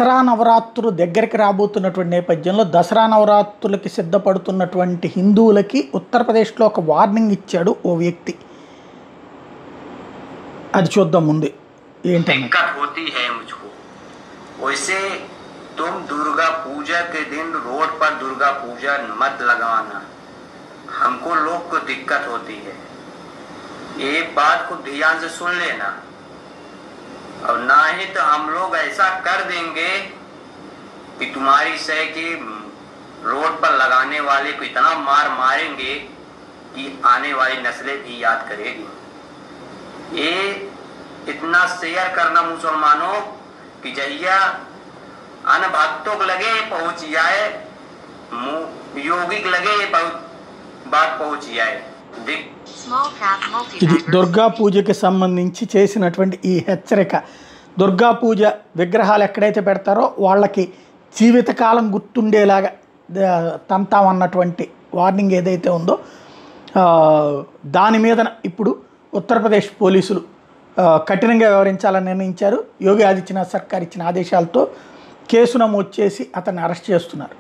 దసరా నవరాత్రులు దగ్గరికి రాబోతున్నటువంటి నేపథ్యంలో దసరా నవరాత్రులకి సిద్ధపడుతున్నటువంటి హిందువులకి ఉత్తరప్రదేశ్లో ఒక వార్నింగ్ ఇచ్చాడు ఓ వ్యక్తి. అది చూద్దాం ముందే ఏంటంటే दिक्कत होती है मुझको। वैसे तुम दुर्गा पूजा के दिन रोड पर दुर्गा पूजा मत लगाना, हमको लोग को दिक्कत होती है। ये बात को ध्यान से सुन लेना, और ना ही तो हम लोग ऐसा कर देंगे कि तुम्हारी सह की रोड पर लगाने वाले को इतना मार मारेंगे कि आने वाली नस्लें भी याद करेगी। ये इतना शेयर करना मुसलमानों कि जहिया अन भक्तों को लगे पहुंच जाए, योगी को लगे बात पहुंच जाए। ఇది దుర్గా పూజకి సంబంధించి చేసినటువంటి ఈ హెచ్చరిక. దుర్గా పూజ విగ్రహాలు ఎక్కడైతే పెడతారో వాళ్ళకి జీవితకాలం గుర్తుండేలాగా తంతామన్నటువంటి వార్నింగ్ ఏదైతే ఉందో దాని మీద ఇప్పుడు ఉత్తరప్రదేశ్ పోలీసులు కఠినంగా వ్యవహరించాలని నిర్ణయించారు. యోగి ఆదిత్యనాథ్ సర్కార్ ఇచ్చిన ఆదేశాలతో కేసు నమోదు చేసి అతన్ని అరెస్ట్ చేస్తున్నారు.